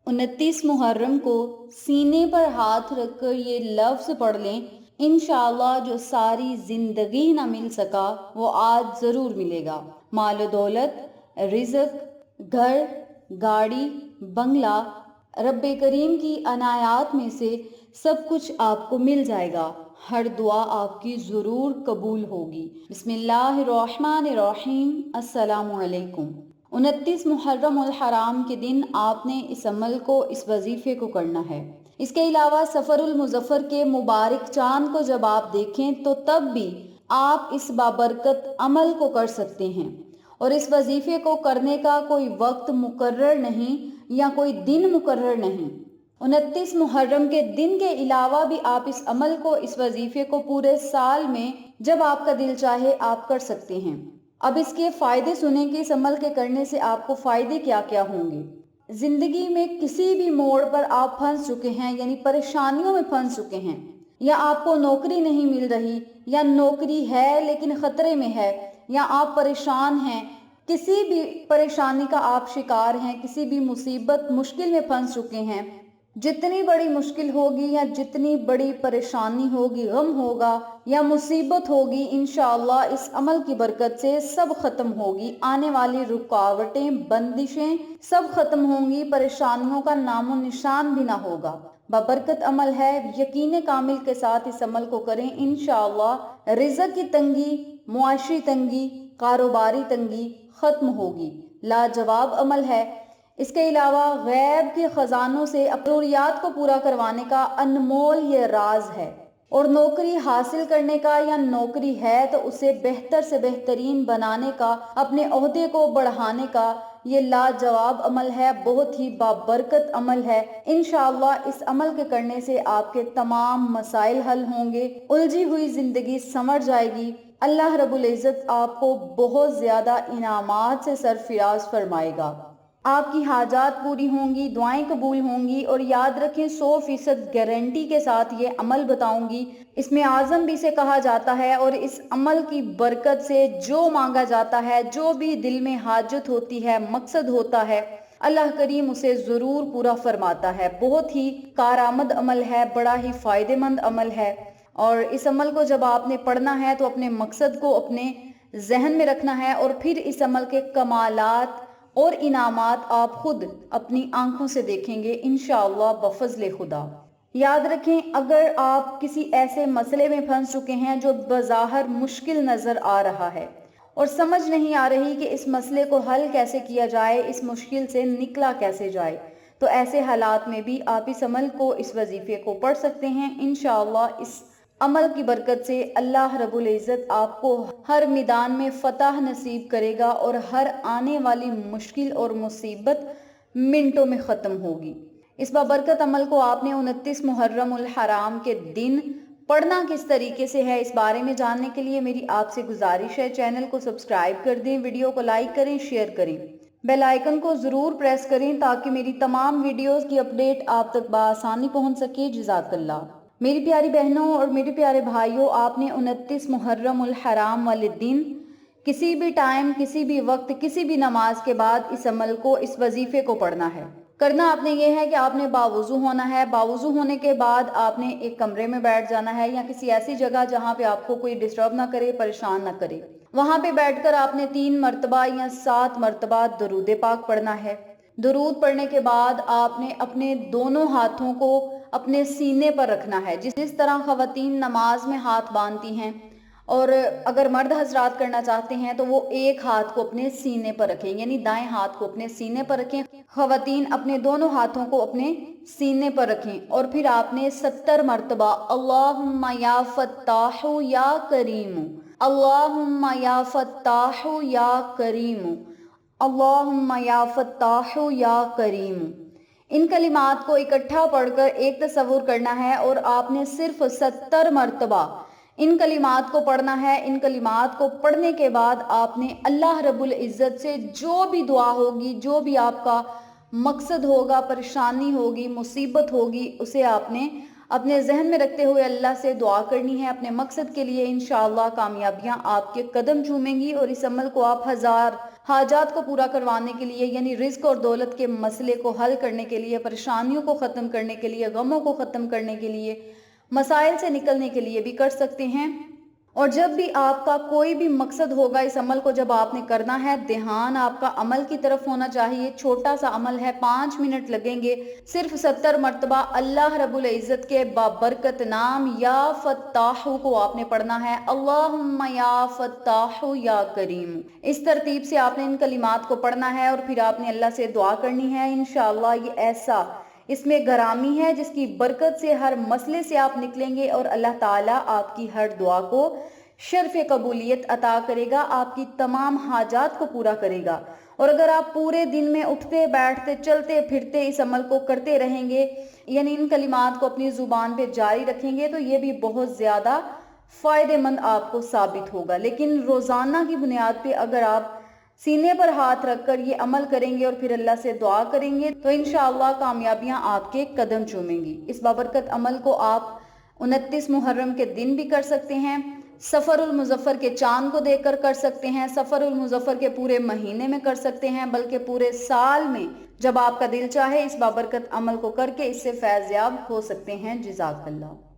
29 मुहर्रम को सीने पर हाथ रखकर ये लफ्ज़ पढ़ लें, इंशाअल्लाह जो सारी ज़िंदगी ना मिल सका वो आज ज़रूर मिलेगा। माल दौलत, रिज़्क, घर, गाड़ी, बंगला, रब्बे करीम की अनायात में से सब कुछ आपको मिल जाएगा। हर दुआ आपकी ज़रूर कबूल होगी। बिस्मिल्लाहिर्रहमानिर्रहीम। अस्सलामु अलैकुम। 29 मुहर्रम उल हराम के दिन आपने इस अमल को, इस वजीफे को करना है। इसके अलावा सफ़रुल मुज़फ़्फ़र के मुबारक चांद को जब आप देखें तो तब भी आप इस बाबरकत अमल को कर सकते हैं। और इस वजीफे को करने का कोई वक्त मुकर्रर नहीं या कोई दिन मुकर्रर नहीं। 29 मुहर्रम के दिन के अलावा भी आप इस अमल को, इस वजीफे को पूरे साल में जब आपका दिल चाहे आप कर सकते हैं। अब इसके फ़ायदे सुनें कि इस अमल के करने से आपको फ़ायदे क्या क्या होंगे। ज़िंदगी में किसी भी मोड़ पर आप फंस चुके हैं, यानी परेशानियों में फंस चुके हैं, या आपको नौकरी नहीं मिल रही, या नौकरी है लेकिन ख़तरे में है, या आप परेशान हैं, किसी भी परेशानी का आप शिकार हैं, किसी भी मुसीबत मुश्किल में फंस चुके हैं, जितनी बड़ी मुश्किल होगी या जितनी बड़ी परेशानी होगी, गम होगा या मुसीबत होगी, इंशाअल्लाह इस अमल की बरकत से सब ख़त्म होगी। आने वाली रुकावटें, बंदिशें सब ख़त्म होंगी, परेशानियों का नामो निशान भी ना होगा। बबरकत अमल है, यकीन कामिल के साथ इस अमल को करें, इंशाअल्लाह रिज़्क की तंगी, मुआशी तंगी, कारोबारी तंगी ख़त्म होगी। लाजवाब अमल है। इसके अलावा गैब के ख़जानों से ज़रूरियात को पूरा करवाने का अनमोल ये राज है। और नौकरी हासिल करने का, या नौकरी है तो उसे बेहतर से बेहतरीन बनाने का, अपने ओहदे को बढ़ाने का ये लाजवाब अमल है, बहुत ही बाबरकत अमल है। इंशाअल्लाह इस अमल के करने से आपके तमाम मसाइल हल होंगे, उलझी हुई ज़िंदगी संवर जाएगी। अल्लाह रब्बुल इज़्ज़त आपको बहुत ज़्यादा इनामात से सरफराज फरमाएगा। आपकी हाजात पूरी होंगी, दुआएं कबूल होंगी। और याद रखें 100% गारंटी के साथ ये अमल बताऊंगी। इसमें आज़म भी से कहा जाता है, और इस अमल की बरकत से जो मांगा जाता है, जो भी दिल में हाजत होती है, मकसद होता है, अल्लाह करीम उसे ज़रूर पूरा फरमाता है। बहुत ही कारआमद अमल है, बड़ा ही फ़ायदेमंद अमल है। और इस अमल को जब आपने पढ़ना है तो अपने मकसद को अपने जहन में रखना है, और फिर इस अमल के कमालात और इनामात आप खुद अपनी आंखों से देखेंगे इंशाअल्लाह बफज़्ल खुदा। याद रखें, अगर आप किसी ऐसे मसले में फंस चुके हैं जो बज़ाहिर मुश्किल नज़र आ रहा है और समझ नहीं आ रही कि इस मसले को हल कैसे किया जाए, इस मुश्किल से निकला कैसे जाए, तो ऐसे हालात में भी आप इस अमल को, इस वजीफे को पढ़ सकते हैं। इंशाअल्लाह इस अमल की बरकत से अल्लाह रब्बुल इज़्ज़त आपको हर मैदान में फ़तह नसीब करेगा, और हर आने वाली मुश्किल और मुसीबत मिनटों में ख़त्म होगी। इस बाबरकत अमल को आपने 29 मुहर्रम उल हराम के दिन पढ़ना किस तरीके से है, इस बारे में जानने के लिए मेरी आपसे गुजारिश है, चैनल को सब्सक्राइब कर दें, वीडियो को लाइक करें, शेयर करें, बेल आइकन को ज़रूर प्रेस करें ताकि मेरी तमाम वीडियोस की अपडेट आप तक बआसानी पहुंच सके। जज़ाकल्लाह। मेरी प्यारी बहनों और मेरे प्यारे भाइयों, आपने 29 मुहर्रम उल हराम वाले दिन किसी भी टाइम, किसी भी वक्त, किसी भी नमाज के बाद इस अमल को, इस वजीफे को पढ़ना है। करना आपने ये है कि आपने बावुज़ू होना है। बावुज़ू होने के बाद आपने एक कमरे में बैठ जाना है, या किसी ऐसी जगह जहाँ पे आपको कोई डिस्टर्ब ना करे, परेशान ना करे। वहाँ पे बैठकर आपने 3 मरतबा या 7 मरतबा दरूद पाक पढ़ना है। दरूद पढ़ने के बाद आपने अपने दोनों हाथों को अपने सीने पर रखना है, जिस तरह ख़वातीन नमाज में हाथ बांधती हैं, और अगर मर्द हजरात करना चाहते हैं तो वो एक हाथ को अपने सीने पर रखें, यानी दाएं हाथ को अपने सीने पर रखें। ख़वातीन अपने दोनों हाथों को अपने सीने पर रखें, और फिर आपने 70 मरतबा अल्लाहुम्मा या फत्ताहु या करीमु, अल्लाहुम्मा या फत्ताहु या करीमु, अल्लाहुम्मा या फत्ताहु या करीमु, इन कलिमात को इकट्ठा पढ़कर एक तसव्वुर करना है, और आपने सिर्फ 70 मरतबा इन कलिमात को पढ़ना है। इन कलिमात को पढ़ने के बाद आपने अल्लाह रब्बुल इज़्ज़त से जो भी दुआ होगी, जो भी आपका मकसद होगा, परेशानी होगी, मुसीबत होगी, उसे आपने अपने जहन में रखते हुए अल्लाह से दुआ करनी है अपने मकसद के लिए। इंशाअल्लाह कामयाबियाँ आपके कदम चूमेंगी, और इस अमल को आप 1000 حاجات کو پورا کروانے کے لیے، یعنی رزق اور دولت کے مسئلے کو حل کرنے کے لیے، پریشانیوں کو ختم کرنے کے لیے، غموں کو ختم کرنے کے لیے، مسائل سے نکلنے کے لیے بھی کر سکتے ہیں۔ اور جب بھی آپ کا کوئی بھی مقصد ہوگا، اس عمل کو جب آپ نے کرنا ہے، دھیان آپ کا عمل کی طرف ہونا چاہیے۔ چھوٹا سا عمل ہے، 5 منٹ لگیں گے، صرف 70 مرتبہ اللہ رب العزت کے بابرکت نام یا فتاح کو آپ نے پڑھنا ہے، اللہم یا فتاح یا کریم۔ اس ترتیب سے آپ نے ان کلمات کو پڑھنا ہے اور پھر آپ نے اللہ سے دعا کرنی ہے۔ انشاءاللہ یہ ایسا اس میں گرامی ہے جس کی برکت سے ہر مسئلے سے آپ نکلیں گے اور اللہ تعالیٰ آپ کی ہر دعا کو شرف قبولیت عطا کرے گا، آپ کی تمام حاجات کو پورا کرے گا۔ اور اگر آپ پورے دن میں اٹھتے بیٹھتے چلتے پھرتے اس عمل کو کرتے رہیں گے، یعنی ان کلمات کو اپنی زبان پہ جاری رکھیں گے، تو یہ بھی بہت زیادہ فائدہ مند آپ کو ثابت ہوگا۔ لیکن روزانہ کی بنیاد پہ اگر آپ سینے پر ہاتھ رکھ کر یہ عمل کریں گے اور پھر اللہ سے دعا کریں گے تو انشاءاللہ کامیابیاں آپ کے قدم چومیں گی۔ اس بابرکت عمل کو آپ 29 محرم کے دن بھی کر سکتے ہیں، سفر المظفر کے چاند کو دیکھ کر سکتے ہیں، سفر المظفر کے پورے مہینے میں کر سکتے ہیں، بلکہ پورے سال میں جب آپ کا دل چاہے اس بابرکت عمل کو کر کے اس سے فیض یاب ہو سکتے ہیں۔ جزاک اللہ۔